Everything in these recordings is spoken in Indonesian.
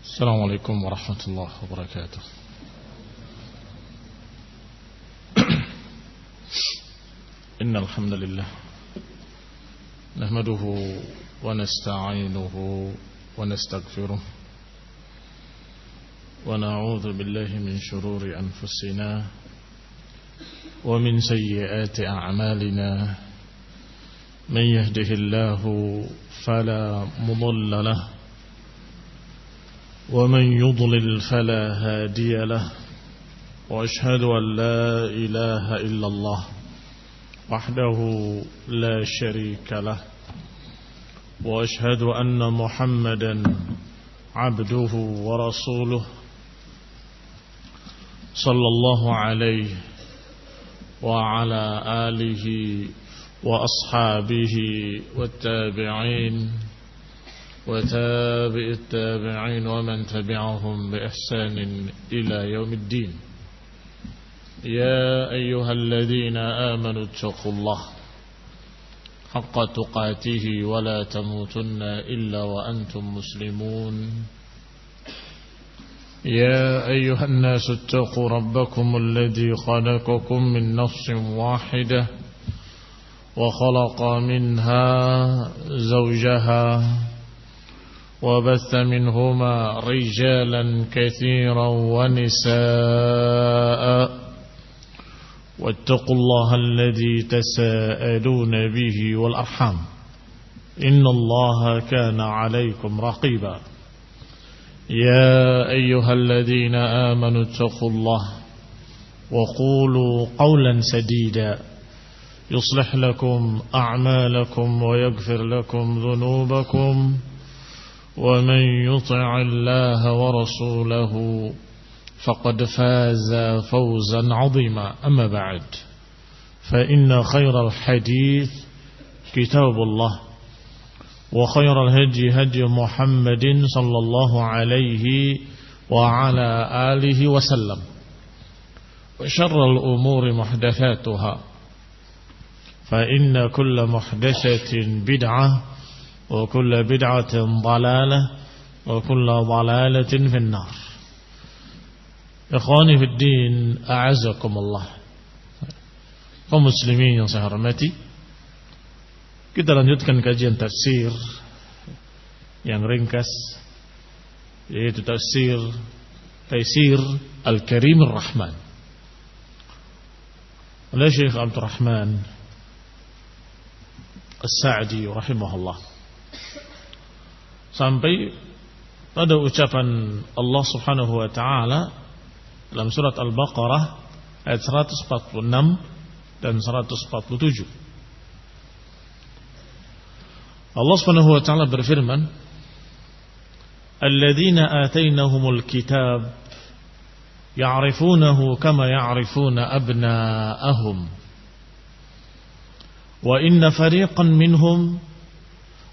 Assalamualaikum warahmatullahi wabarakatuh. Innal hamdalillah nahmaduhu wa nasta'inuhu wa nastaghfiruh wa na'udzu billahi min shururi anfusina wa min sayyiati a'malina. Man yahdihillahu fala mudilla lahu wa man yudlil fala hadiya lahu. Wa ashhadu an la ilaha illallah wahdahu la syarika lah. Wa ashhadu anna Muhammadan abduhu wa rasuluh sallallahu alaihi wa ala alihi wa ashabihi wa tabi'in wa tabi'it tabi'in wa man tabi'ahum bi ihsanin ila yaumiddin. Ya ayyuhalladzina amanu taqullaha haqqa tuqatih wa la tamutunna illa wa antum muslimun. Ya ayyuhan nasu ittaqu rabbakum alladzi khalaqakum min nafsin wahidah wa khalaqa minha zawjaha wa batha minhuma rijalan katsiran wa nisaa'a. واتقوا الله الذي تساءلون به والأرحام إن الله كان عليكم رقيبا. يا أيها الذين آمنوا اتقوا الله وقولوا قولا سديدا يصلح لكم أعمالكم ويغفر لكم ذنوبكم ومن يطع الله ورسوله فقد فاز فوزا عظيما. أما بعد فإن خير الحديث كتاب الله وخير الهدي هدي محمد صلى الله عليه وعلى آله وسلم وشر الأمور محدثاتها فإن كل محدثة بدعة وكل بدعة ضلالة وكل ضلالة في النار. Ikhwani fid din, a'azakumullah. Kaum muslimin yang saya hormati, kita lanjutkan kajian tafsir yang ringkas, yaitu tafsir Taisir Al-Karim Ar-Rahman oleh Syekh Abdul Rahman As-Sa'di rahimahullah, sampai pada ucapan Allah Subhanahu wa taala dalam surat Al-Baqarah ayat 146 dan 147. Allah Subhanahu wa taala berfirman, "Alladzina atainahumul kitab ya'rifunahu kama ya'rifuna abna'ahum wa inna fariqan minhum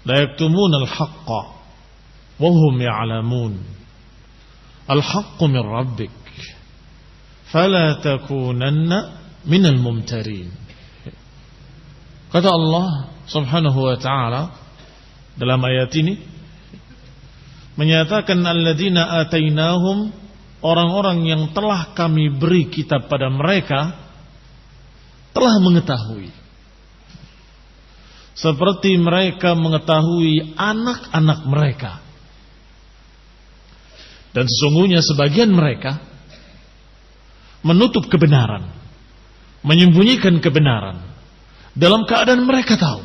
la yaktumuna al-haqqa wa hum ya'lamun. Al-haqqu min rabbik fala takunanna minal mumtarin." Kata Allah Subhanahu wa taala dalam ayat ini menyatakan alladzina atainahum, orang-orang yang telah kami beri kitab pada mereka telah mengetahui seperti mereka mengetahui anak-anak mereka, dan sesungguhnya sebagian mereka menutup kebenaran, menyembunyikan kebenaran dalam keadaan mereka tahu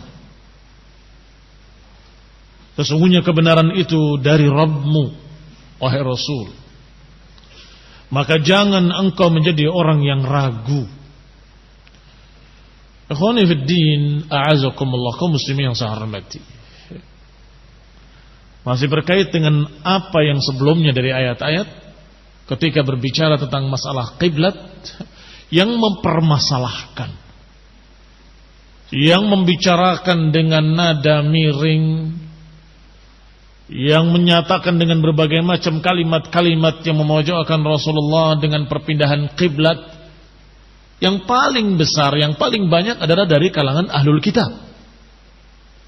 sesungguhnya kebenaran itu dari Rabbmu, wahai Rasul. Maka jangan engkau menjadi orang yang ragu. Ikhwani fid din, a'azakumullah, kaum muslimin yang saya hormati. Masih berkait dengan apa yang sebelumnya dari ayat-ayat ketika berbicara tentang masalah kiblat, yang mempermasalahkan, yang membicarakan dengan nada miring, yang menyatakan dengan berbagai macam kalimat-kalimat yang memojokkan Rasulullah dengan perpindahan kiblat, yang paling besar, yang paling banyak adalah dari kalangan ahlul kitab.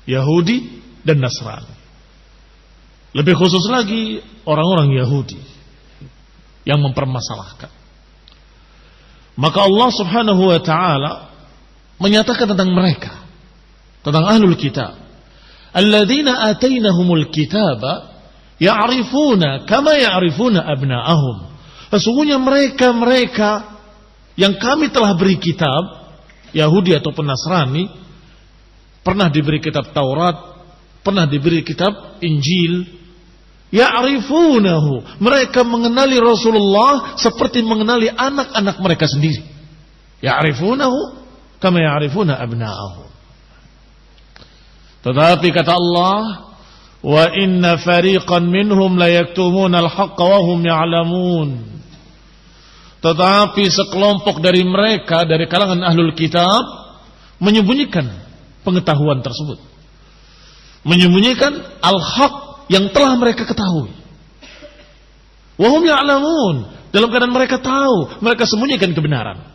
Yahudi dan Nasrani. Lebih khusus lagi orang-orang Yahudi yang mempermasalahkan. Maka Allah Subhanahu wa ta'ala menyatakan tentang mereka, tentang ahlul kitab, alladzina atainahumul kitaba ya'rifuna kama ya'rifuna abna'ahum. Sesungguhnya mereka yang kami telah beri kitab, Yahudi ataupun Nasrani, pernah diberi kitab Taurat, pernah diberi kitab Injil, ya'rifunahu, mereka mengenali Rasulullah seperti mengenali anak-anak mereka sendiri. Ya'rifunahu kama ya'rifuna abna'ahum. Tetapi kata Allah, wa inna fariqan minhum la yaktumuna al-haqqa wa hum ya'lamun. Tetapi sekelompok dari mereka, dari kalangan ahlul kitab, menyembunyikan pengetahuan tersebut, menyembunyikan al-haq yang telah mereka ketahui. Wa hum ya'lamun, dalam keadaan mereka tahu, mereka sembunyikan kebenaran.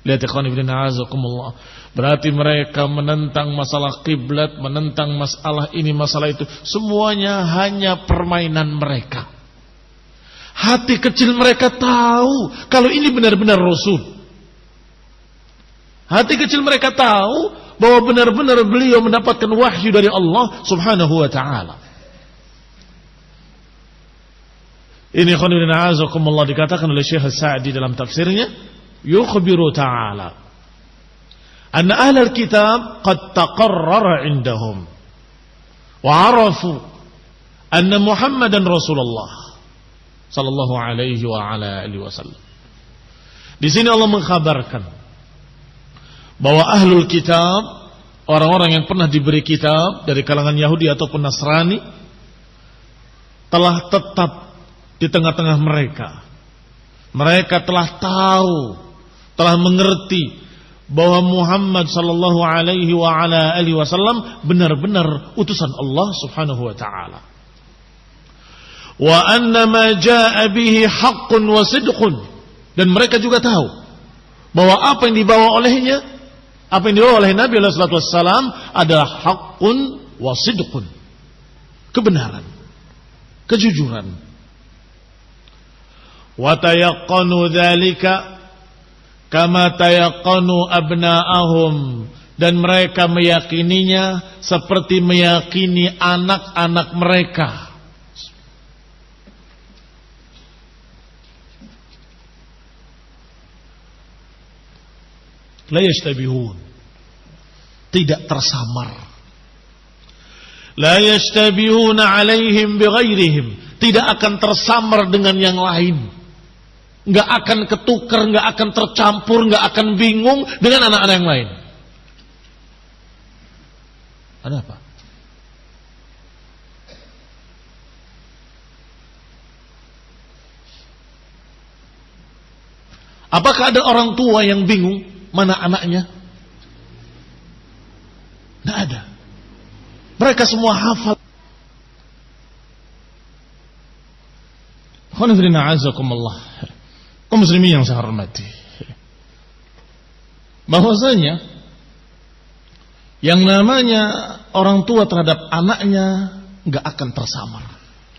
Lihat ikhwan fillah azakumullah. Berarti mereka menentang masalah kiblat, menentang masalah ini, masalah itu, semuanya hanya permainan mereka. Hati kecil mereka tahu kalau ini benar-benar Rasul. Hati kecil mereka tahu bahwa benar-benar beliau mendapatkan wahyu dari Allah Subhanahu wa ta'ala. Ini khonibina azakumullah dikatakan oleh Syekh As-Sa'di dalam tafsirnya, yukhbiru ta'ala anna ahlal kitab qad taqarrara indahum wa arafu anna Muhammadan Rasulullah sallallahu alaihi wa ala alihi wasallam. Di sini Allah mengkhabarkan bahwa ahlul kitab, orang-orang yang pernah diberi kitab dari kalangan Yahudi ataupun Nasrani, telah tetap di tengah-tengah mereka. Mereka telah tahu, telah mengerti bahwa Muhammad sallallahu alaihi wa ala alihi wasallam benar-benar utusan Allah Subhanahu wa taala. Wa anna ma jaa bihi haqqun wa sidqun, dan mereka juga tahu bahwa apa yang dibawa olehnya, apa yang dibawa oleh Nabi sallallahu alaihi wasallam adalah haqqun wa sidqun, kebenaran, kejujuran. Wa tayaqqanu dzalika kama tayaqqanu abna'ahum, dan mereka meyakininya seperti meyakini anak-anak mereka. La yashtabihun, tidak tersamar. La yashtabihuna alaihim bighairihim, tidak akan tersamar dengan yang lain. Enggak akan ketukar, enggak akan tercampur, enggak akan bingung dengan anak-anak yang lain. Ada apa? Apakah ada orang tua yang bingung mana anaknya? Tidak ada. Mereka semua hafal. Khonifrina azakumullah, kaum muslimin yang saya hormati, bahwasanya yang namanya orang tua terhadap anaknya nggak akan tersamar,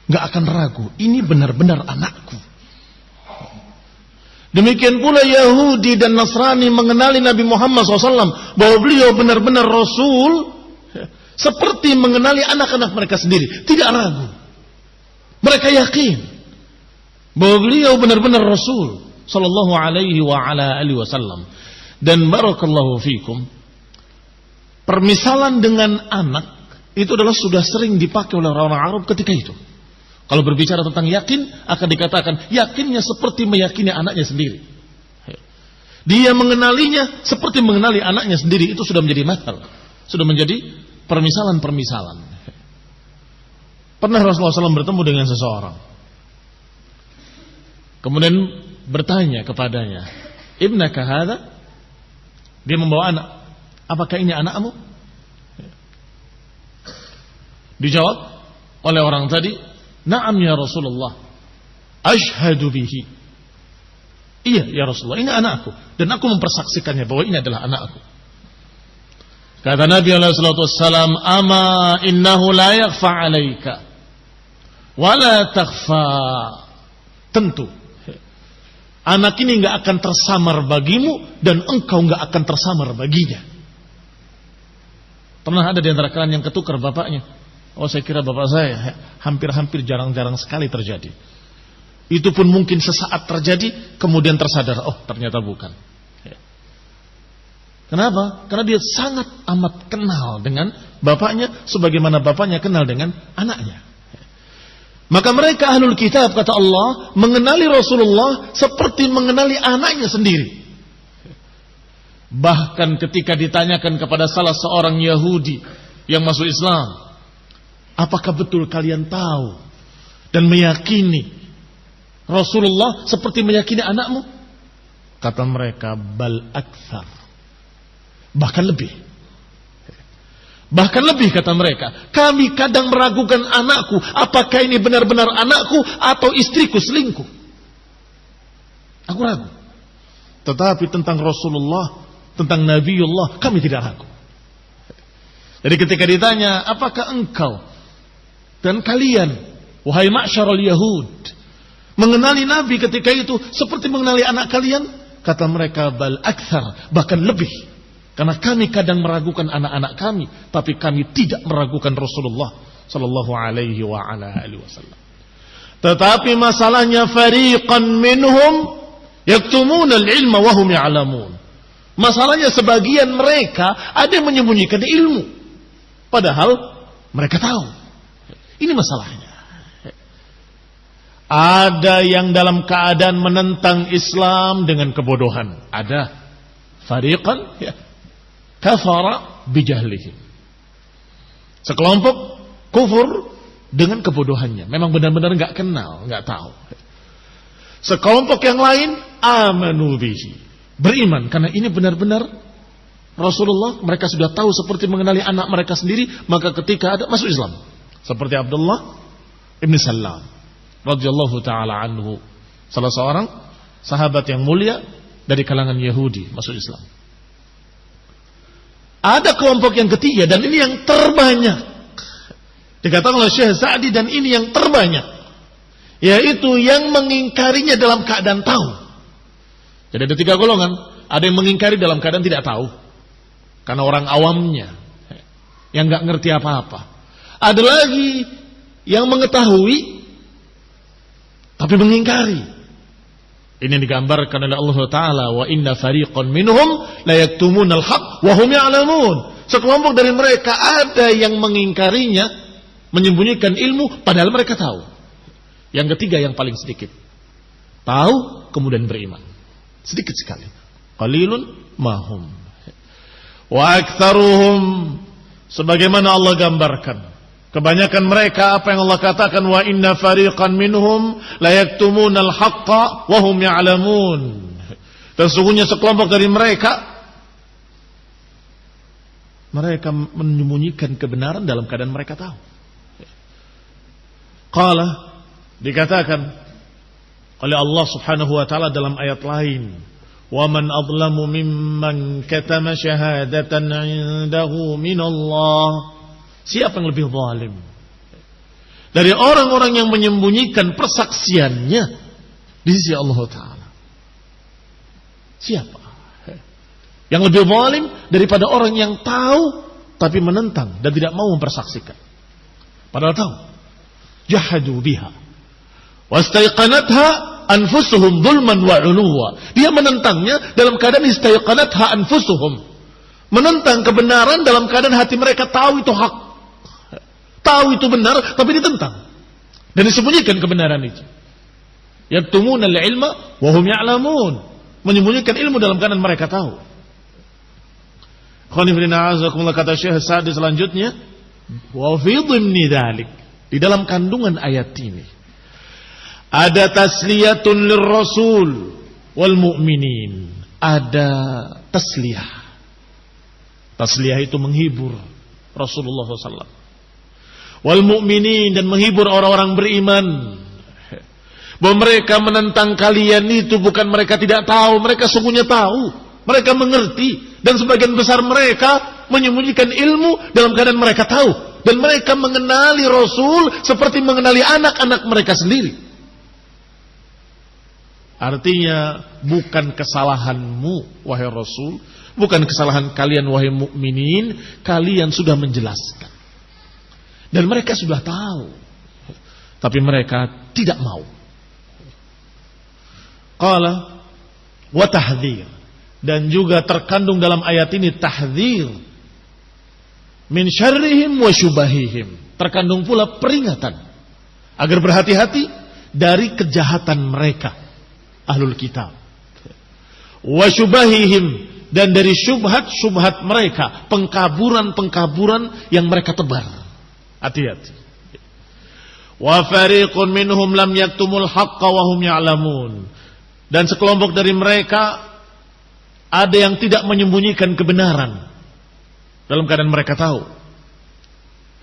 nggak akan ragu. Ini benar-benar anakku. Demikian pula Yahudi dan Nasrani mengenali Nabi Muhammad SAW bahwa beliau benar-benar Rasul, seperti mengenali anak-anak mereka sendiri. Tidak ragu. Mereka yakin bahwa beliau benar-benar Rasul sallallahu alaihi wa ala alihi wasallam. Dan barakallahu fikum, permisalan dengan anak itu adalah sudah sering dipakai oleh orang-orang Arab ketika itu. Kalau berbicara tentang yakin, akan dikatakan yakinnya seperti meyakini anaknya sendiri. Dia mengenalinya seperti mengenali anaknya sendiri. Itu sudah menjadi mathal, sudah menjadi permisalan-permisalan. Pernah Rasulullah SAW bertemu dengan seseorang, kemudian bertanya kepadanya, ibnaka hadha? Dia membawa anak. Apakah ini anakmu? Dijawab oleh orang tadi, na'am ya Rasulullah, ashhadu bihi. Iya ya Rasulullah, ini anakku, dan aku mempersaksikannya bahwa ini adalah anakku. Kata Nabi SAW, ama innahu la yakhfa alaika wala takhfa. Tentu anak ini enggak akan tersamar bagimu dan engkau enggak akan tersamar baginya. Pernah ada di antara kalian yang ketukar bapaknya? Oh, saya kira bapak saya. Hampir-hampir jarang-jarang sekali terjadi. Itu pun mungkin sesaat terjadi, kemudian tersadar, oh ternyata bukan. Kenapa? Karena dia sangat amat kenal dengan bapaknya, sebagaimana bapaknya kenal dengan anaknya. Maka mereka ahlul kitab, kata Allah, mengenali Rasulullah seperti mengenali anaknya sendiri. Bahkan ketika ditanyakan kepada salah seorang Yahudi yang masuk Islam, apakah betul kalian tahu dan meyakini Rasulullah seperti meyakini anakmu? Kata mereka, bal akthar. Bahkan lebih. Bahkan lebih, kata mereka. Kami kadang meragukan anakku, apakah ini benar-benar anakku atau istriku selingkuh. Aku ragu. Tetapi tentang Rasulullah, tentang Nabiullah, kami tidak ragu. Jadi ketika ditanya, apakah engkau dan kalian, wahai ma'syarul Yahud, mengenali Nabi ketika itu seperti mengenali anak kalian? Kata mereka, bal akthar, bahkan lebih. Karena kami kadang meragukan anak-anak kami, tapi kami tidak meragukan Rasulullah sallallahu alaihi wa ala alihi wasallam. Tetapi masalahnya, fariqan minhum yaktumuna al-ilma wa hum ya'lamun. Masalahnya sebagian mereka ada yang menyembunyikan ilmu, padahal mereka tahu. Ini masalahnya. Ada yang dalam keadaan menentang Islam dengan kebodohan. Ada. Fariqan ya, kafara bijahlihim. Sekelompok kufur dengan kebodohannya. Memang benar-benar enggak kenal, enggak tahu. Sekelompok yang lain amanu bihi. Beriman karena ini benar-benar Rasulullah, mereka sudah tahu seperti mengenali anak mereka sendiri, maka ketika ada masuk Islam. Seperti Abdullah ibn Salam radhiyallahu taala anhu, salah seorang sahabat yang mulia dari kalangan Yahudi, masuk Islam. Ada kelompok yang ketiga, dan ini yang terbanyak. Dikatakan oleh Syekh Sa'di, dan ini yang terbanyak, yaitu yang mengingkarinya dalam keadaan tahu. Jadi ada tiga golongan. Ada yang mengingkari dalam keadaan tidak tahu, karena orang awamnya yang gak ngerti apa-apa. Ada lagi yang mengetahui tapi mengingkari. Ini digambarkan oleh Allah Ta'ala, wa inna fariqan minhum la yaktumunal haqq wa hum ya'lamun. Sekelompok dari mereka ada yang mengingkarinya, menyembunyikan ilmu padahal mereka tahu. Yang ketiga yang paling sedikit, tahu kemudian beriman, sedikit sekali. Qalilun mahum wa aktsaruhum, sebagaimana Allah gambarkan, kebanyakan mereka apa yang Allah katakan, wa inna fariqan minhum la yaktumunal haqqa wa hum ya'lamun. Dan sesungguhnya sekelompok dari mereka menyembunyikan kebenaran dalam keadaan mereka tahu. Qala, dikatakan oleh Allah Subhanahu wa taala dalam ayat lain, wa man adlamu mimman katama syahadatan 'indahu minallah. Siapa yang lebih zalim dari orang-orang yang menyembunyikan persaksiannya di sisi Allah Ta'ala? Siapa yang lebih zalim daripada orang yang tahu tapi menentang dan tidak mau mempersaksikan? Padahal tahu. Jahadu biha wastaiqanatha anfusuhum zulman wa 'uluwa. Dia menentangnya dalam keadaan istaiqanatha anfusuhum, menentang kebenaran dalam keadaan hati mereka tahu itu hak, tahu itu benar, tapi ditentang dan disembunyikan kebenaran itu. Yaktumunal ilma wa hum ya'lamun, menyembunyikan ilmu dalam keadaan mereka tahu. Khonifrina azakumullah, kata Syekh Sa'di selanjutnya, wa fi dhimni dzalik, di dalam kandungan ayat ini ada tasliyatun lirrasul wal mu'minin, ada tasliyah. Tasliyah itu menghibur Rasulullah SAW wal mu'minin, dan menghibur orang-orang beriman, bahwa mereka menentang kalian itu bukan mereka tidak tahu, mereka sungguhnya tahu, mereka mengerti, dan sebagian besar mereka menyembunyikan ilmu dalam keadaan mereka tahu. Dan mereka mengenali Rasul seperti mengenali anak-anak mereka sendiri. Artinya bukan kesalahanmu wahai Rasul, bukan kesalahan kalian wahai mukminin, kalian sudah menjelaskan. Dan mereka sudah tahu. Tapi mereka tidak mau. Qala wa tahdhir, dan juga terkandung dalam ayat ini tahdhir min syarrihim wa syubahihim, terkandung pula peringatan agar berhati-hati dari kejahatan mereka ahlul kitab, wa syubahihim, dan dari syubhat-syubhat mereka, pengkaburan-pengkaburan yang mereka tebar. Hati-hati. Wa fariqun minhum lam yaktumul haqqa wa hum ya'lamun, dan sekelompok dari mereka ada yang tidak menyembunyikan kebenaran dalam keadaan mereka tahu.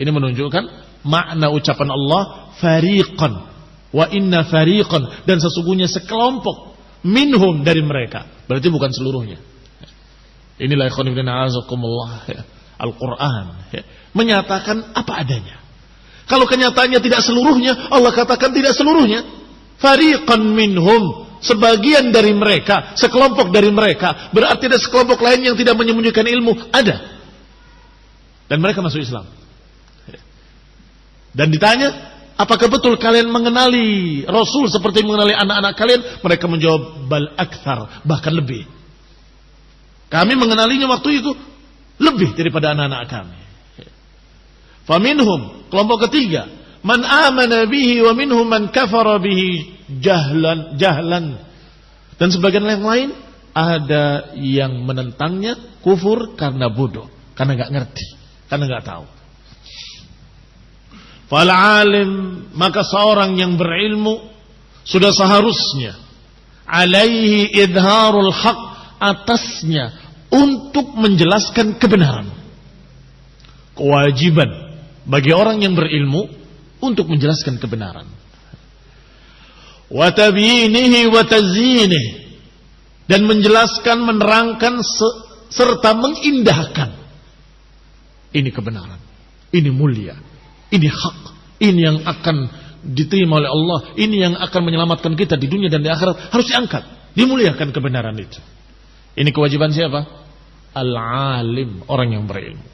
Ini menunjukkan makna ucapan Allah fariqan wa inna fariqan, dan sesungguhnya sekelompok minhum dari mereka, berarti bukan seluruhnya. Inilah ikhwan fillah azakumullah, Al-Quran menyatakan apa adanya. Kalau kenyataannya tidak seluruhnya, Allah katakan tidak seluruhnya. Fariqan minhum, sebagian dari mereka, sekelompok dari mereka, berarti ada sekelompok lain yang tidak menyembunyikan ilmu, ada. Dan mereka masuk Islam. Dan ditanya, apakah betul kalian mengenali Rasul seperti mengenali anak-anak kalian? Mereka menjawab, bal akthar, bahkan lebih. Kami mengenalinya waktu itu lebih daripada anak-anak kami. Faminhum, kelompok ketiga, man amana bihi wa minhum man kafara bihi jahlan. Dan sebagian yang lain ada yang menentangnya kufur karena bodoh, karena enggak ngerti, karena enggak tahu. Fal alim, maka seorang yang berilmu sudah seharusnya alaihi idharul haq, atasnya untuk menjelaskan kebenaran. Kewajiban bagi orang yang berilmu untuk menjelaskan kebenaran. Wa tabyinihi wa tazyinihi, dan menjelaskan, menerangkan serta mengindahkan. Ini kebenaran, ini mulia, ini hak, ini yang akan diterima oleh Allah, ini yang akan menyelamatkan kita di dunia dan di akhirat. Harus diangkat, dimuliakan kebenaran itu. Ini kewajiban siapa? Al-alim, orang yang berilmu.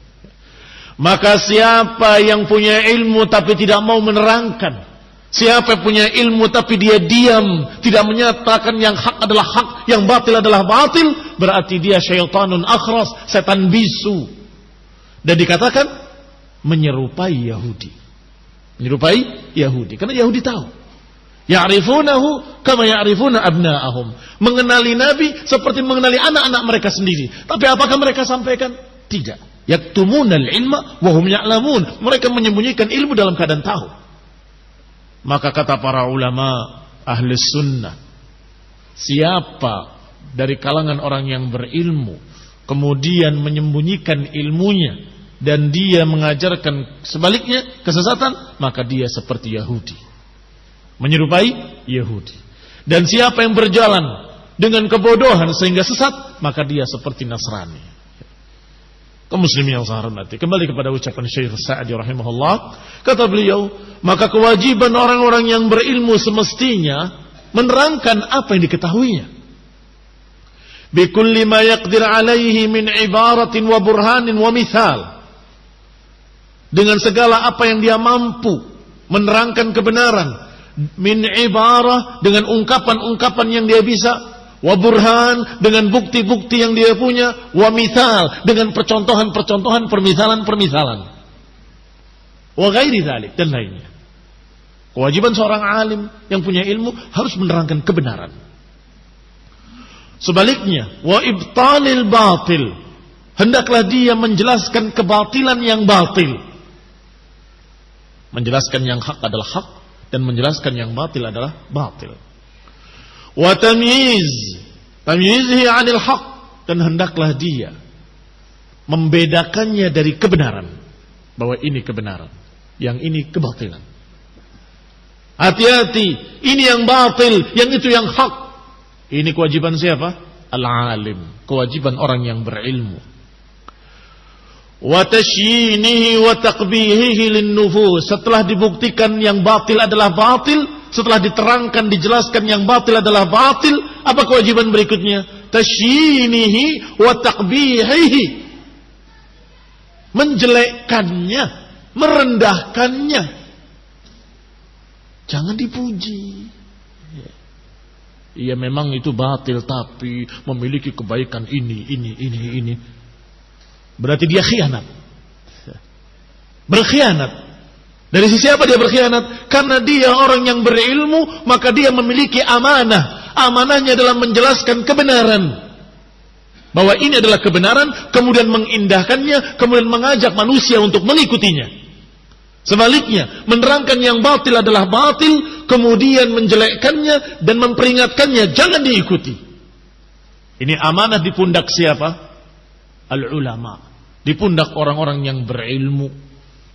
Maka siapa yang punya ilmu tapi tidak mau menerangkan, siapa yang punya ilmu tapi dia diam, tidak menyatakan yang hak adalah hak, yang batil adalah batil, berarti dia syaitanun akhras, setan bisu. Dan dikatakan menyerupai Yahudi. Menyerupai Yahudi, karena Yahudi tahu. Ya'rifunahu kama ya'rifuna abna'ahum. Mengenali Nabi seperti mengenali anak-anak mereka sendiri. Tapi apakah mereka sampaikan? Tidak. Yaktumunal ilma wa hum ya'lamun. Mereka menyembunyikan ilmu dalam keadaan tahu. Maka kata para ulama ahli sunnah, siapa dari kalangan orang yang berilmu kemudian menyembunyikan ilmunya dan dia mengajarkan sebaliknya kesesatan, maka dia seperti Yahudi, menyerupai Yahudi. Dan siapa yang berjalan dengan kebodohan sehingga sesat, maka dia seperti Nasrani. Kaum muslimin yang saya hormati, kembali kepada ucapan Syekh Sa'di rahimahullah, kata beliau, maka kewajiban orang-orang yang berilmu semestinya menerangkan apa yang diketahuinya. Bikulli ma yaqdir alaihi min ibaratin wa burhanin wa mithal, dengan segala apa yang dia mampu menerangkan kebenaran, min ibarah, dengan ungkapan-ungkapan yang dia bisa, wa burhan, dengan bukti-bukti yang dia punya, wa mithal, dengan percontohan-percontohan, permisalan-permisalan, wa ghairi dzalik, dan lainnya. Kewajiban seorang alim yang punya ilmu harus menerangkan kebenaran. Sebaliknya, wa ibtalil batil, hendaklah dia menjelaskan kebatilan yang batil. Menjelaskan yang hak adalah hak, dan menjelaskan yang batil adalah batil. Wa tamyizihi 'anil haq, dan hendaklah dia membedakannya dari kebenaran, bahwa ini kebenaran, yang ini kebatilan. Hati-hati, ini yang batil, yang itu yang hak. Ini kewajiban siapa? Al-alim, kewajiban orang yang berilmu. wa tashyinihi wa taqbihihi lin-nufus. Setelah dibuktikan yang batil adalah batil, setelah diterangkan dijelaskan yang batil adalah batil, apa kewajiban berikutnya? Tashyinihi wa taqbihihi, menjelekkannya, merendahkannya. Jangan dipuji. Iya memang itu batil, tapi memiliki kebaikan ini. Berarti dia khianat. Berkhianat. Dari sisi apa dia berkhianat? Karena dia orang yang berilmu, maka dia memiliki amanah. Amanahnya adalah menjelaskan kebenaran. Bahwa ini adalah kebenaran, kemudian mengindahkannya, kemudian mengajak manusia untuk mengikutinya. Sebaliknya, menerangkan yang batil adalah batil, kemudian menjelekkannya dan memperingatkannya, jangan diikuti. Ini amanah di pundak siapa? Al-ulama. Di pundak orang-orang yang berilmu,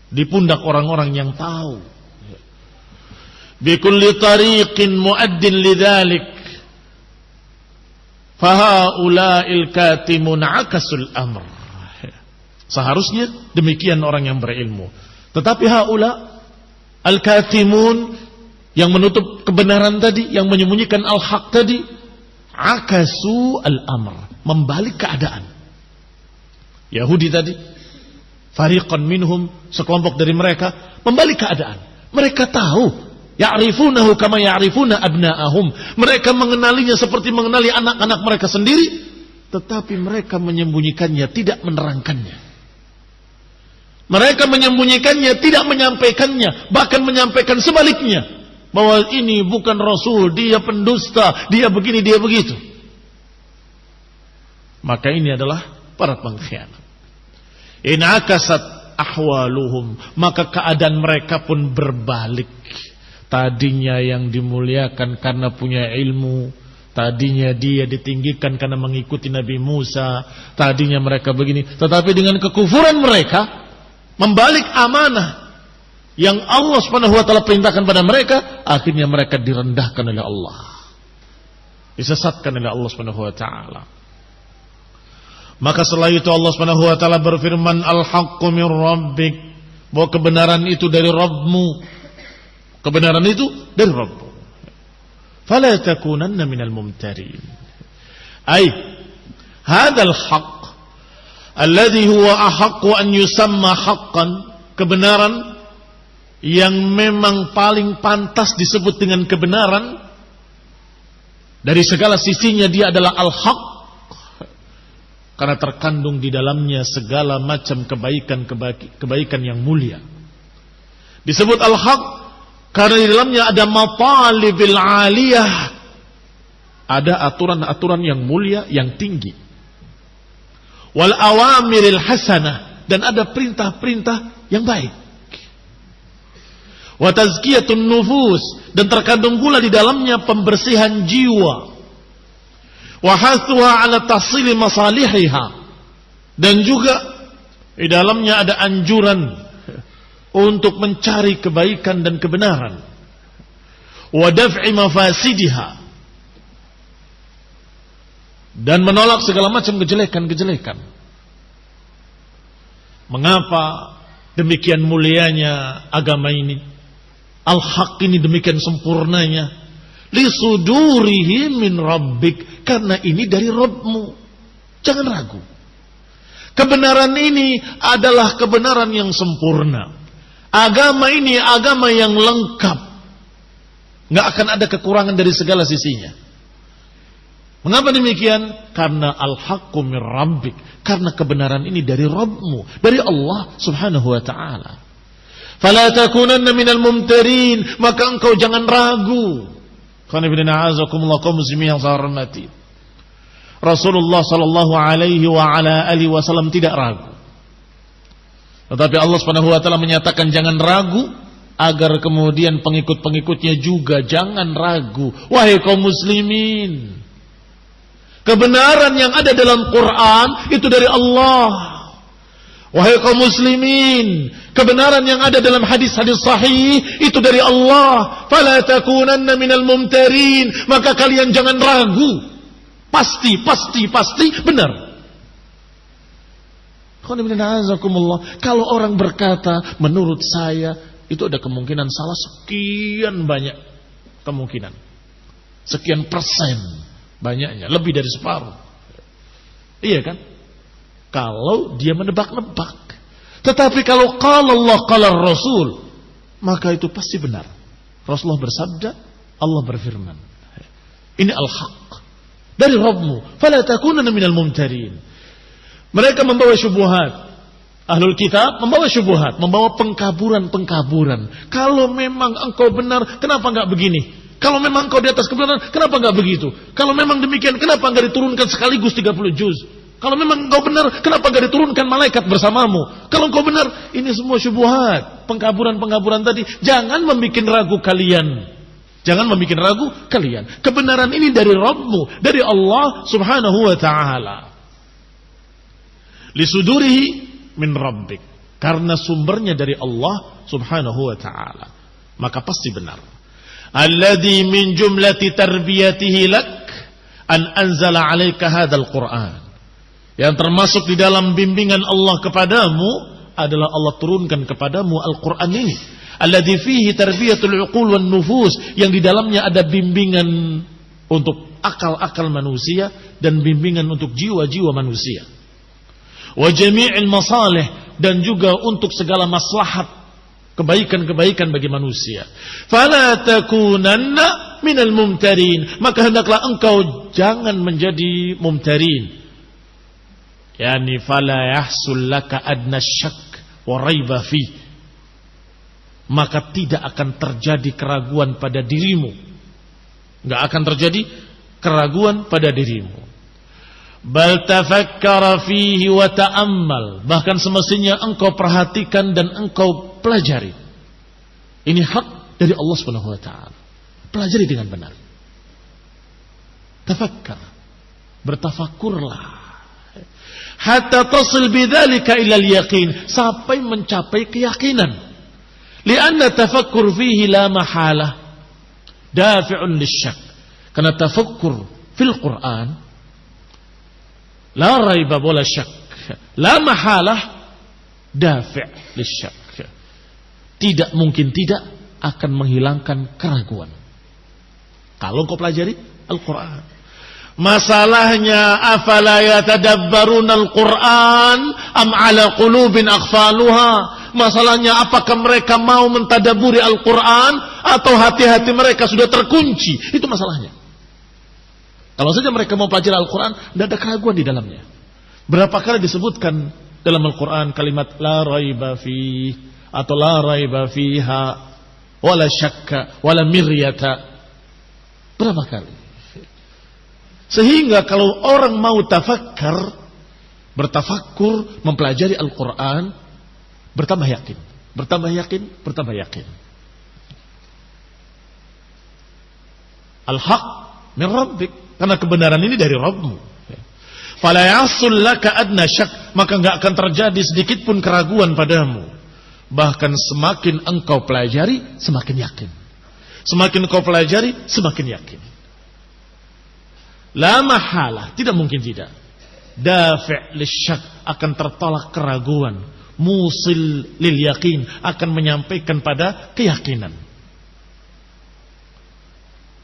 di pundak orang-orang yang tahu. Bikulli tariqin mu'addin lidzalik, fahaula'il katimun akasul amr. Seharusnya demikian orang yang berilmu. Tetapi haula al-katimun, yang menutup kebenaran tadi, yang menyembunyikan al-haq tadi, akasu al-amr, membalik keadaan. Yahudi tadi, fariqan minhum, sekelompok dari mereka membalik keadaan. Mereka tahu, ya'rifunahu kama ya'rifuna abna'ahum, mereka mengenalinya seperti mengenali anak-anak mereka sendiri, tetapi mereka menyembunyikannya, tidak menerangkannya. Mereka menyembunyikannya, tidak menyampaikannya, bahkan menyampaikan sebaliknya, bahwa ini bukan Rasul, dia pendusta, dia begini, dia begitu. Maka ini adalah para pengkhianat. Inakasat ahwaluhum, maka keadaan mereka pun berbalik. Tadinya yang dimuliakan karena punya ilmu, tadinya dia ditinggikan karena mengikuti Nabi Musa, tadinya mereka begini, tetapi dengan kekufuran mereka, membalik amanah yang Allah Subhanahu wa taala perintahkan pada mereka, akhirnya mereka direndahkan oleh Allah, disesatkan oleh Allah Subhanahu wa taala. Maka setelah itu Allah Subhanahu wa taala berfirman, al-haqqu min rabbik, bahwa kebenaran itu dari Rabbmu. Kebenaran itu dari Rabbmu. Fala takunanna minal mumtarin. Ay hadzal haqq alladhi huwa ahaqqu an yusamma haqqan, kebenaran yang memang paling pantas disebut dengan kebenaran, dari segala sisinya dia adalah al-haq, karena terkandung di dalamnya segala macam kebaikan yang mulia. Disebut al-haq karena di dalamnya ada matalibil aliyah, ada aturan-aturan yang mulia, yang tinggi. Wal awamiril hasanah, dan ada perintah-perintah yang baik. Wa tazkiyatun nufus, dan terkandung pula di dalamnya pembersihan jiwa. Wa hathuha ala tahsili masalihiha, dan juga di dalamnya ada anjuran untuk mencari kebaikan dan kebenaran. Wa daf'i mafasidiha, dan menolak segala macam kejelekan-kejelekan. Mengapa demikian mulianya agama ini? Al-haq ini demikian sempurnanya. Lisudurihi min rabbik, karena ini dari Rabbmu. Jangan ragu. Kebenaran ini adalah kebenaran yang sempurna. Agama ini agama yang lengkap. Nggak akan ada kekurangan dari segala sisinya. Mengapa demikian? Karena al-haqqu min rabbik, karena kebenaran ini dari Rabbmu, dari Allah Subhanahu wa taala. Fala takunanna minal mumtarin, maka engkau jangan ragu. Qul inna a'azakumullah kaum muslimin yang saya hormati. Rasulullah sallallahu alaihi wa ala alihi wasallam tidak ragu. Tetapi Allah Subhanahu wa taala menyatakan jangan ragu, agar kemudian pengikut-pengikutnya juga jangan ragu. Wahai kaum muslimin, kebenaran yang ada dalam Quran itu dari Allah. Wahai kaum muslimin, kebenaran yang ada dalam hadis-hadis sahih itu dari Allah. Fala takunanna minal mumtarin, maka kalian jangan ragu. Pasti benar. Kalau orang berkata menurut saya, itu ada kemungkinan salah sekian banyak kemungkinan. Sekian persen banyaknya, lebih dari separuh. Iya kan? Kalau dia menebak-nebak. Tetapi kalau qala Allah qala Rasul, maka itu pasti benar. Rasulullah bersabda, Allah berfirman. Ini al-haq dari Rabbmu, fala takunanna minal mumtarin. Mereka membawa syubhat. Ahlul kitab membawa syubhat, membawa pengkaburan-pengkaburan. Kalau memang engkau benar, kenapa enggak begini? Kalau memang engkau di atas kebenaran, kenapa enggak begitu? Kalau memang demikian, kenapa enggak diturunkan sekaligus 30 juz? Kalau memang engkau benar, kenapa enggak diturunkan malaikat bersamamu? Kalau engkau benar, ini semua syubhat, pengkaburan-pengkaburan tadi. Jangan membuat ragu kalian. Jangan membuat ragu kalian. Kebenaran ini dari Rabbmu, dari Allah Subhanahu wa ta'ala. Lisudurihi min rabbik, karena sumbernya dari Allah Subhanahu wa ta'ala, maka pasti benar. Alladzi min jumlati tarbiyatihi lak an anzala 'alaika hadzal Qur'an, yang termasuk di dalam bimbingan Allah kepadamu adalah Allah turunkan kepadamu Al-Qur'an ini. Alladzi fihi tarbiyatul uqul wan nufus, yang di dalamnya ada bimbingan untuk akal-akal manusia dan bimbingan untuk jiwa-jiwa manusia. Wa jami'il masalih, dan juga untuk segala maslahat, kebaikan-kebaikan bagi manusia. Fala takunanna minal mumtarin, maka hendaklah engkau jangan menjadi mumtarin. Yani fala yahsul laka adna syak wa raiba fi, maka tidak akan terjadi keraguan pada dirimu. Enggak akan terjadi keraguan pada dirimu. Bal tafakkara fihi wa ta'ammal, bahkan semestinya engkau perhatikan dan engkau pelajari. Ini hak dari Allah Subhanahu wa taala. Pelajari dengan benar. Tafakkar, bertafakurlah. Hatta tasil bidzalika ila al-yaqin, sampai mencapai keyakinan. Lianna tafakkur fihi la mahalah dafi'un lisyak. Karena tafakkur fil Quran la raiba wala syak, la mahalah dafi' lisyak. Tidak mungkin tidak akan menghilangkan keraguan kalau kau pelajari Al-Quran. Masalahnya, afala yatadabbaruna Al-Quran am ala qulubin aghfaluha. Masalahnya, apakah mereka mau mentadaburi Al-Quran atau hati-hati mereka sudah terkunci? Itu masalahnya. Kalau saja mereka mau pelajari Al-Quran, tidak ada keraguan di dalamnya. Berapa kali disebutkan dalam Al-Quran kalimat la raiba fi atau la raiba fiha wala syakka wala miryata? Berapa kali? Sehingga kalau orang mau tafakkar, bertafakkur, mempelajari Al-Quran, bertambah yakin, bertambah yakin, bertambah yakin. Al-haq min rabbik, karena kebenaran ini dari Rabbmu. Fala yasul laka adna syak, maka enggak akan terjadi sedikit pun keraguan padamu. Bahkan semakin engkau pelajari, semakin yakin. Semakin engkau pelajari, semakin yakin. La mahalah, tidak mungkin tidak. Dafi' lisyak, akan tertolak keraguan. Musil lil yakin, akan menyampaikan pada keyakinan.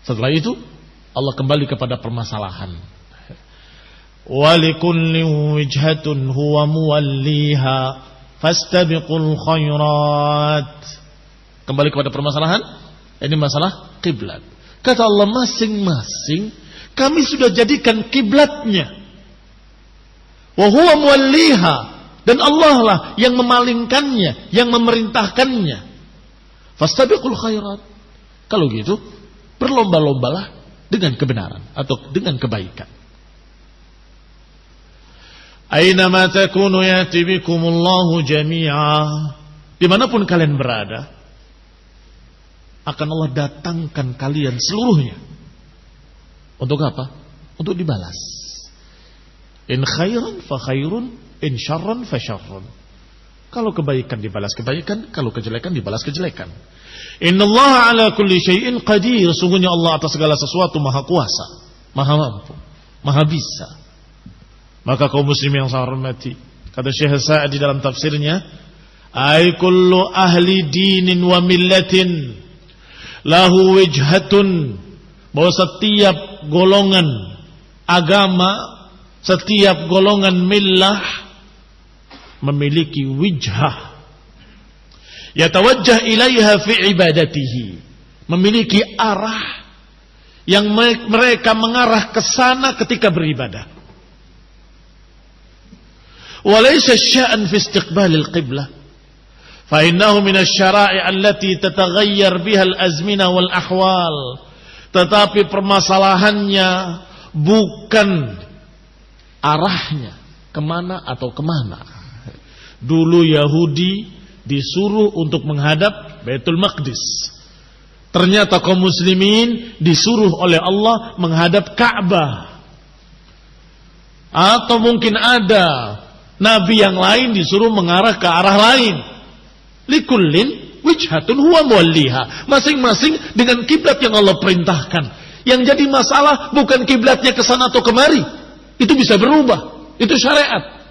Setelah itu Allah kembali kepada permasalahan. Walikulli wijhatun huwa muwalliha fastabiqul khairat. Kembali kepada permasalahan. Ini masalah kiblat. Kata Allah, masing-masing kami sudah jadikan kiblatnya. Wa huwa muwalliha, dan Allah lah yang memalingkannya, yang memerintahkannya. Fastabiqul khairat. Kalau gitu, berlomba-lombalah dengan kebenaran atau dengan kebaikan. Aynama takunu yati bikumullahu jami'a. Dimanapun kalian berada, akan Allah datangkan kalian seluruhnya. Untuk apa? Untuk dibalas. In khairan fa khairun, in syarran fa syarrun. Kalau kebaikan dibalas kebaikan, kalau kejelekan dibalas kejelekan. Innallaha ala kulli syai'in qadir. Sungguhnya Allah atas segala sesuatu maha kuasa, maha mampu, maha bisa. Maka kaum muslim yang saya hormati, Kata Syekh Sa'di dalam tafsirnya, ay kullu ahli dinin wa millatin lahu wijhatun, bahwa setiap golongan agama, setiap golongan millah memiliki wijhah yatawajjah ilaiha fi ibadatihi, memiliki arah yang mereka mengarah ke sana ketika beribadah. Walaysa sya'an fi istiqbalil qiblah fa innahu min asy-syara'i' allati tataghayyar biha al-azmina wal ahwal. Tetapi permasalahannya bukan arahnya kemana atau kemana. Dulu Yahudi disuruh untuk menghadap Baitul Maqdis. Ternyata kaum muslimin disuruh oleh Allah menghadap Ka'bah. Atau mungkin ada nabi yang lain disuruh mengarah ke arah lain. Likullin wijhatun huwa muwalliha. Masing-masing dengan kiblat yang Allah perintahkan. Yang jadi masalah bukan kiblatnya ke sana atau kemari. Itu bisa berubah. Itu syariat.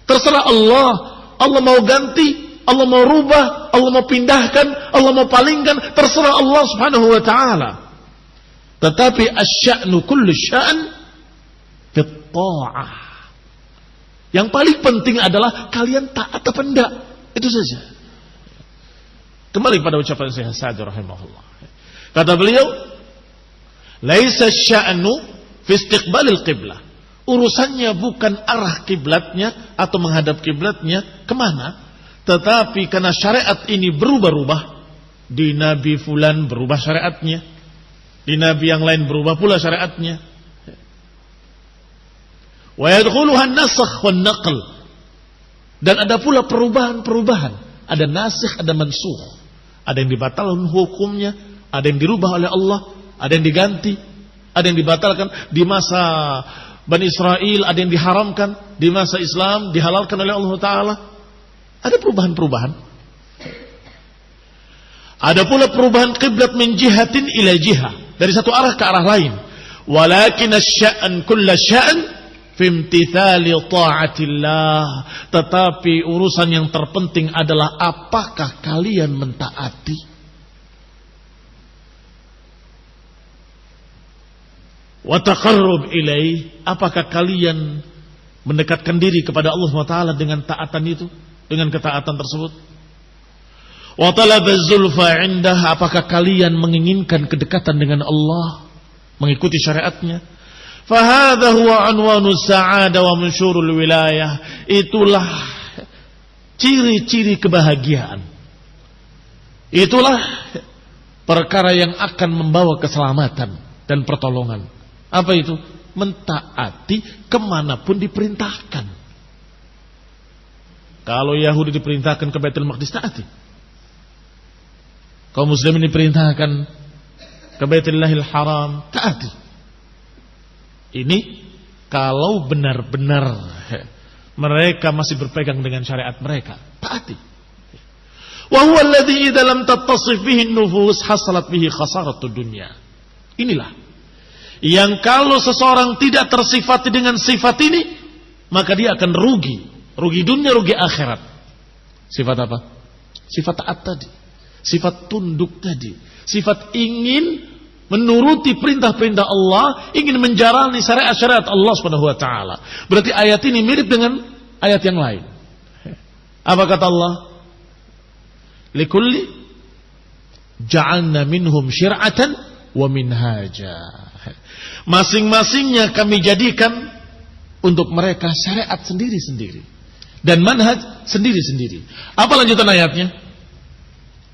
Terserah Allah. Allah mau ganti, Allah mau rubah, Allah mau pindahkan, Allah mau palingkan, terserah Allah Subhanahu wa taala. Tetapi asy-sya'nu kullu sya'n fit tha'ah. Yang paling penting adalah kalian taat apa enggak. Itu saja. Kembali pada ucapan Syekh Sa'di rahimahullah. Kata beliau, laisa asy-sya'nu fi istiqbalil qiblah. Urusannya bukan arah kiblatnya atau menghadap kiblatnya kemana, tetapi karena syariat ini berubah-ubah, di Nabi fulan berubah syariatnya, di Nabi yang lain berubah pula syariatnya. Wa yadkhuluha an-nasakh wan naql. Dan ada pula perubahan-perubahan, ada nasikh, ada mansukh. Ada yang dibatalkan hukumnya, ada yang dirubah oleh Allah, ada yang diganti, ada yang dibatalkan di masa Bani Israel, ada yang diharamkan di masa Islam, dihalalkan oleh Allah Ta'ala. Ada perubahan-perubahan. Ada pula perubahan qiblat min jihatin ila jihah, dari satu arah ke arah lain. Walakin asy-sya'an kulla sya'an fi imtithali ta'atillah. Tetapi urusan yang terpenting adalah apakah kalian mentaati, wa taqarrub ilaih, apakah kalian mendekatkan diri kepada Allah SWT dengan taatan itu, dengan ketaatan tersebut. Wa talabaz zulfa indah, apakah kalian menginginkan kedekatan dengan Allah, mengikuti syariatnya. Fa hadha huwa unwanus sa'ada wa mansyurul wilayah. Itulah ciri-ciri kebahagiaan. Itulah perkara yang akan membawa keselamatan dan pertolongan. Apa itu? Mentaati kemanapun diperintahkan. Kalau Yahudi diperintahkan ke Baitul Maqdis, taati. Kaum muslimin diperintahkan ke Baitullahil Haram, taati. Ini kalau benar-benar mereka masih berpegang dengan syariat mereka, taati. Wa huwa alladhi idza lam tattasif bihi an-nufus hasalat bihi khasaratud dunya. Inilah yang kalau seseorang tidak tersifati dengan sifat ini, maka dia akan rugi. Rugi dunia, rugi akhirat. Sifat apa? Sifat taat tadi. Sifat tunduk tadi. Sifat ingin menuruti perintah-perintah Allah, ingin menjalani syariat-syariat Allah Subhanahu wa taala. Berarti ayat ini mirip dengan ayat yang lain. Apa kata Allah? Likulli ja'alna minhum syir'atan wa minhaja. Masing-masingnya kami jadikan untuk mereka syariat sendiri-sendiri dan manhaj sendiri-sendiri. Apa lanjutan ayatnya?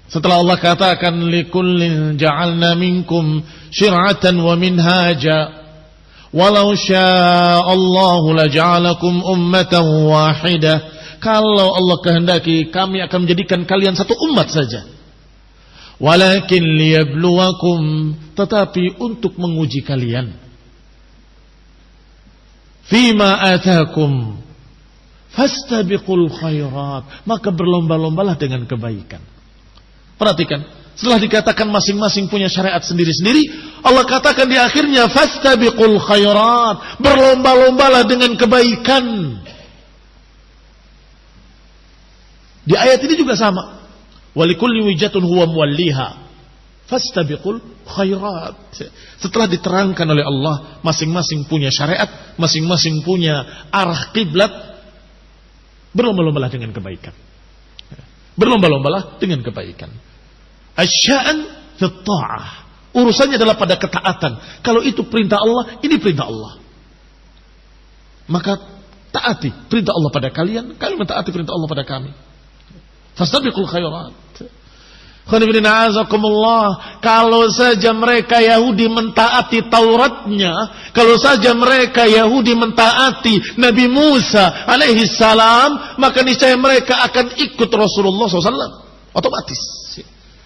Setelah Allah katakan likullin ja'alna minkum syir'atan wa minhaja walau sya'allahu laja'alakum ummatan wahidah. Kalau Allah kehendaki, kami akan menjadikan kalian satu umat saja. Walakin liyabluwakum, tetapi untuk menguji kalian. Fima atakum fastabiqul khairat, maka berlomba-lombalah dengan kebaikan. Perhatikan, setelah dikatakan masing-masing punya syariat sendiri-sendiri, Allah katakan di akhirnya fastabiqul khairat, berlomba-lombalah dengan kebaikan. Di ayat ini juga sama. Walikulli wijatun huwa muwalliha fastabiqul khairat. Setelah diterangkan oleh Allah, masing-masing punya syariat, masing-masing punya arah kiblat, berlomba-lombalah dengan kebaikan. Berlomba-lombalah dengan kebaikan. Asya'an fi ta'ah. Urusannya adalah pada ketaatan. Kalau itu perintah Allah, ini perintah Allah. Maka taati perintah Allah pada kalian, kami mentaati perintah Allah pada kami. Fastabiqul khairat. Kalau saja mereka Yahudi mentaati Tauratnya, kalau saja mereka Yahudi mentaati Nabi Musa alaihi salam, maka niscaya mereka akan ikut Rasulullah SAW. Otomatis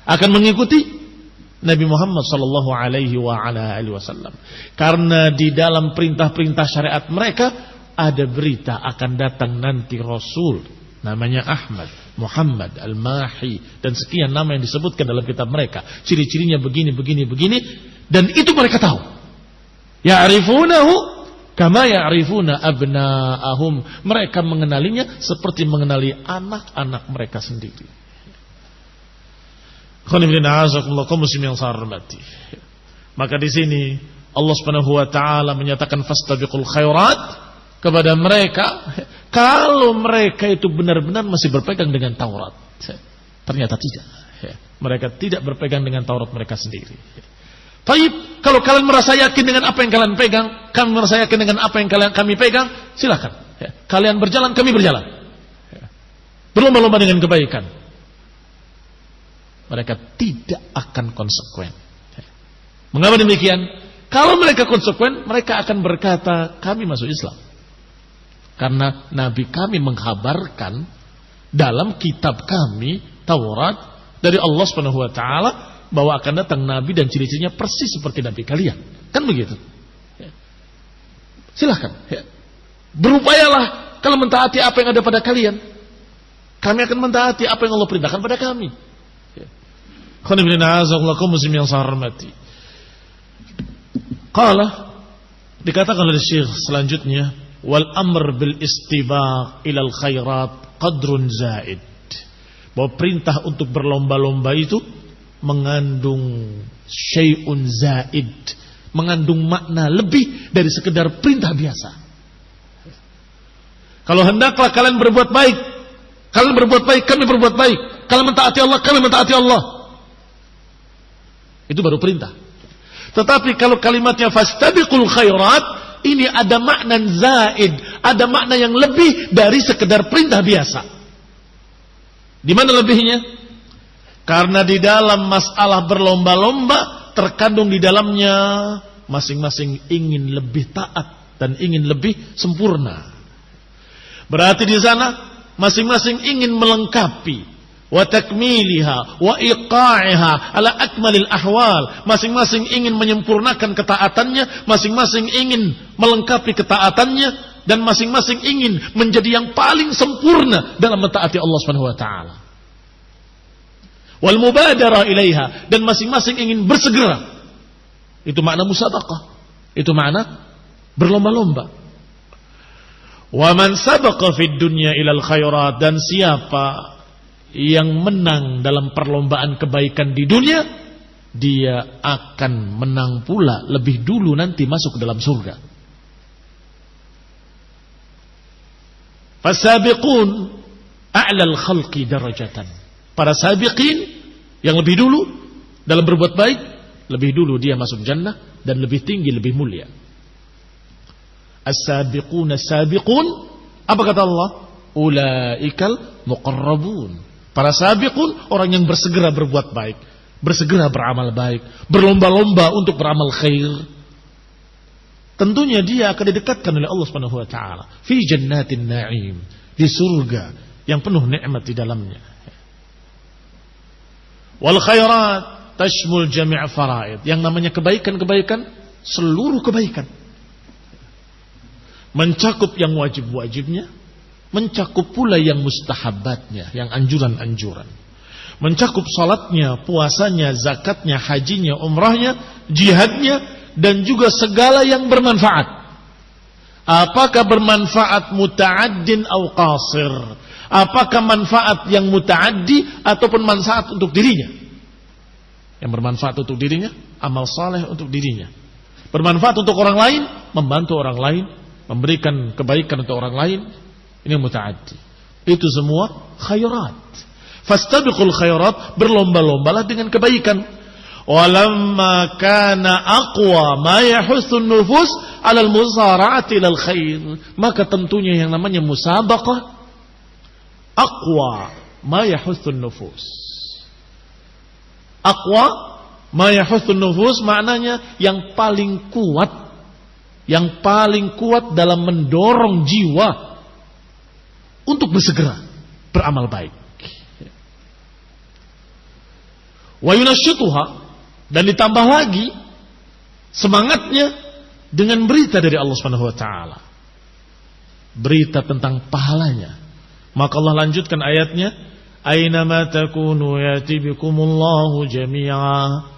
akan mengikuti Nabi Muhammad sallallahu alaihi wasallam. Karena di dalam perintah-perintah syariat mereka ada berita akan datang nanti Rasul, namanya Ahmad, Muhammad, Al-Mahi, dan sekian nama yang disebutkan dalam kitab mereka. Ciri-cirinya begini, dan itu mereka tahu. Ya'rifunahu kama ya'rifuna abna'ahum. Mereka mengenalinya seperti mengenali anak-anak mereka sendiri. Maka di sini Allah Subhanahu wa taala menyatakan fastabiqul khairat kepada mereka kalau mereka itu benar-benar masih berpegang dengan Taurat. Ternyata tidak. Mereka tidak berpegang dengan Taurat mereka sendiri. Baik, kalau kalian merasa yakin dengan apa yang kalian pegang, kami merasa yakin dengan apa yang kami pegang, silakan. Kalian berjalan, kami berjalan. Berlomba-lomba dengan kebaikan. Mereka tidak akan konsekuen. Mengapa demikian? Kalau mereka konsekuen, mereka akan berkata, kami masuk Islam. Karena Nabi kami menghabarkan dalam kitab kami, Taurat, dari Allah Subhanahu wa taala, bahwa akan datang Nabi dan ciri-cirinya persis seperti Nabi kalian. Kan begitu? Silahkan. Berupayalah kalau mentaati apa yang ada pada kalian. Kami akan mentaati apa yang Allah perintahkan pada kami. Qala, dikatakan oleh Syekh selanjutnya, wal amr bil istibaq ilal khairat qadrun zaid. Bahwa perintah untuk berlomba-lomba itu mengandung syai'un zaid, mengandung makna lebih dari sekedar perintah biasa. Kalau hendaklah kalian berbuat baik, kalian berbuat baik, kami berbuat baik. Kalian mentaati Allah, kami mentaati Allah. Itu baru perintah. Tetapi kalau kalimatnya fastabiqul khairat, ini ada makna zaid, ada makna yang lebih dari sekedar perintah biasa. Di mana lebihnya? Karena di dalam masalah berlomba-lomba terkandung di dalamnya masing-masing ingin lebih taat dan ingin lebih sempurna. Berarti di sana masing-masing ingin melengkapi wa takmiliha wa iqa'iha ala akmalil ahwal. Masing-masing ingin menyempurnakan ketaatannya, masing-masing ingin melengkapi ketaatannya, dan masing-masing ingin menjadi yang paling sempurna dalam mentaati Allah Subhanahu wa taala. Wal mubadara ilaiha, dan masing-masing ingin bersegera. Itu makna musabaqah. Itu makna berlomba-lomba. Wa man sabaqa fid dunya ilal khairat, dan siapa yang menang dalam perlombaan kebaikan di dunia, dia akan menang pula lebih dulu nanti masuk ke dalam surga. Fasabiqun a'lal khalqi darajatan. Para sabiqin yang lebih dulu dalam berbuat baik, lebih dulu dia masuk jannah dan lebih tinggi, lebih mulia. As-sabiqun as-sabiqun, apa kata Allah? Ulaikal muqarrabun. Para sabiqun, orang yang bersegera berbuat baik, bersegera beramal baik, berlomba-lomba untuk beramal khair. Tentunya dia akan didekatkan oleh Allah Subhanahu wa taala fi jannatin na'im, di surga yang penuh nikmat di dalamnya. Wal khairat tashmul jami' faraid. Yang namanya kebaikan-kebaikan, seluruh kebaikan. Mencakup yang wajib-wajibnya, mencakup pula yang mustahabatnya, yang anjuran-anjuran. Mencakup salatnya, puasanya, zakatnya, hajinya, umrahnya, jihadnya, dan juga segala yang bermanfaat. Apakah bermanfaat muta'addin atau qasir? Apakah manfaat yang muta'addi ataupun manfaat untuk dirinya? Yang bermanfaat untuk dirinya, amal saleh untuk dirinya. Bermanfaat untuk orang lain, membantu orang lain, memberikan kebaikan untuk orang lain, ini muta'addi. Itu semua khairat. Fastabiqul khairat, berlomba-lombalah dengan kebaikan. Walamma kana aqwa ma yahussun nufus 'ala al-musara'ati ilal khair. Maka tentunya yang namanya musabaqah aqwa ma yahussun nufus. Aqwa ma yahussun nufus maknanya yang paling kuat, yang paling kuat dalam mendorong jiwa untuk bersegera beramal baik. Wa yunashituha, dan ditambah lagi semangatnya dengan berita dari Allah Subhanahu wa taala. Berita tentang pahalanya. Maka Allah lanjutkan ayatnya, aina ma takunu yati bikumullahu jami'a.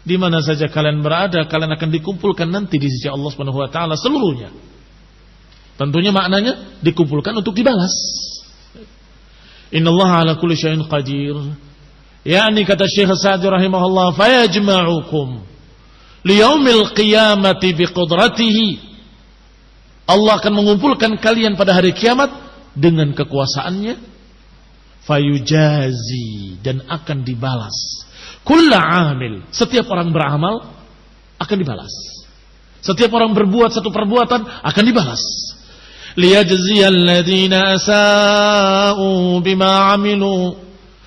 Di mana saja kalian berada, kalian akan dikumpulkan nanti di sisi Allah Subhanahu wa taala seluruhnya. Tentunya maknanya dikumpulkan untuk dibalas. Innallaha ala kulli syai'in qadir. Yani kata Syekh Sa'di rahimahullah, fayajma'ukum liyaumil qiyamati biqudratihi. Allah akan mengumpulkan kalian pada hari kiamat dengan kekuasaannya, fayujazi, dan akan dibalas. Kulla amil, setiap orang beramal akan dibalas. Setiap orang berbuat satu perbuatan akan dibalas. Liyajziyal ladzina asa'u bima 'amilu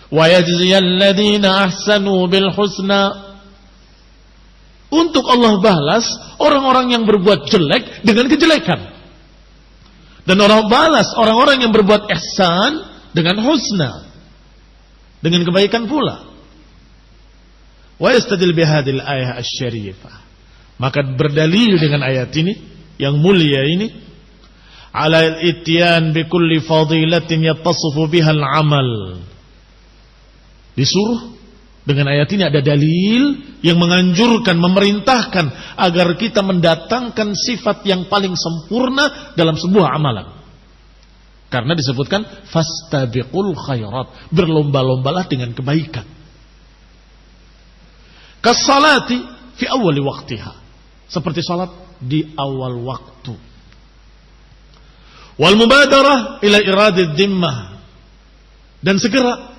wa yajziyal ladzina ahsanu bil husna. Untuk Allah balas orang-orang yang berbuat jelek dengan kejelekan, dan Allah balas orang-orang yang berbuat ihsan dengan husna, dengan kebaikan pula. Wa yastadil bihadil ayah asy-syarifah, maka berdalil dengan ayat ini yang mulia ini, ala al-ityan bi kulli fadilatin yattasifu biha al-amal. Disuruh dengan ayat ini ada dalil yang menganjurkan, memerintahkan agar kita mendatangkan sifat yang paling sempurna dalam sebuah amalan. Karena disebutkan fastabiqul khairat, berlomba-lombalah dengan kebaikan. Kasalati fi awali waktiha, seperti salat di awal waktu. Wal mubadarah ila iradid dhimmah, dan segera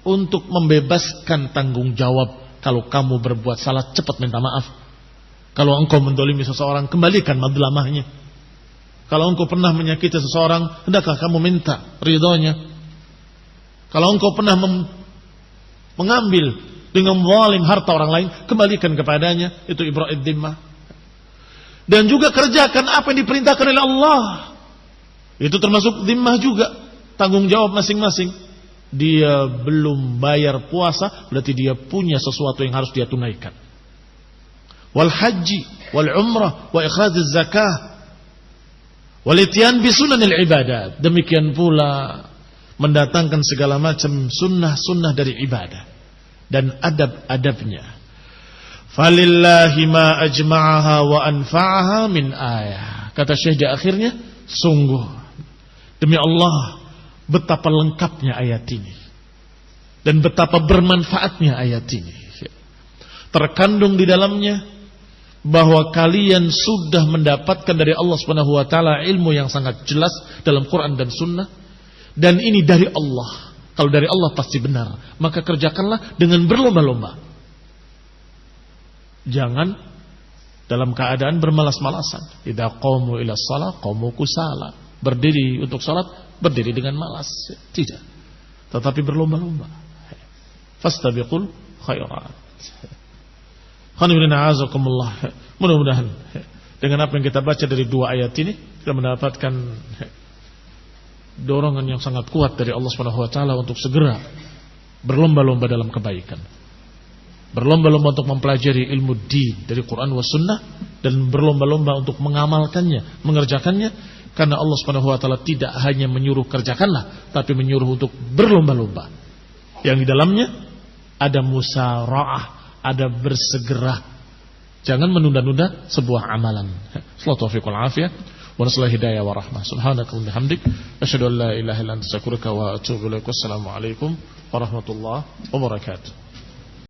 untuk membebaskan tanggung jawab. Kalau kamu berbuat salah, cepat minta maaf. Kalau engkau mendolimi seseorang, kembalikan madlamahnya. Kalau engkau pernah menyakiti seseorang, hendaklah kamu minta ridhonya. Kalau engkau pernah mengambil dengan zalim harta orang lain, kembalikan kepadanya. Itu ibra'id dhimmah. Dan juga kerjakan apa yang diperintahkan oleh Allah. Itu termasuk dhimmah juga, tanggung jawab masing-masing. Dia belum bayar puasa, berarti dia punya sesuatu yang harus dia tunaikan. Wal haji, wal umrah, wa ikhrajuz zakah, wal ityan bi sunanil ibadat. Demikian pula mendatangkan segala macam sunnah-sunnah dari ibadah dan adab-adabnya. Falillahi ma ajma'aha wa anfa'aha min ayah. Kata Syekh di akhirnya, sungguh demi Allah, betapa lengkapnya ayat ini dan betapa bermanfaatnya ayat ini. Terkandung di dalamnya bahwa kalian sudah mendapatkan dari Allah Subhanahu wa taala ilmu yang sangat jelas dalam Quran dan Sunnah, dan ini dari Allah. Kalau dari Allah pasti benar, maka kerjakanlah dengan berlomba-lomba. Jangan dalam keadaan bermalas-malasan. Idza qamu ila shalah qamu kusala. Berdiri untuk salat, berdiri dengan malas. Tidak. Tetapi berlomba-lomba. Fastabiqul khairat. Mudah-mudahan dengan apa yang kita baca dari dua ayat ini, kita mendapatkan dorongan yang sangat kuat dari Allah Subhanahu wa taala untuk segera berlomba-lomba dalam kebaikan. Berlomba-lomba untuk mempelajari ilmu din dari Quran wa Sunnah, dan berlomba-lomba untuk mengamalkannya, mengerjakannya. Karena Allah Subhanahu wa taala tidak hanya menyuruh kerjakanlah, tapi menyuruh untuk berlomba-lomba. Yang di dalamnya ada musara'ah, ada bersegera. Jangan menunda-nunda sebuah amalan. Sallallahu alaihi wasallam. wa nasallahu hidayah wa rahmah. Subhanaka wa bihamdik asyhadu an la ilaha illa anta astaghfiruka wa atubu ilaik. Wassalamu alaikum warahmatullahi wabarakatuh.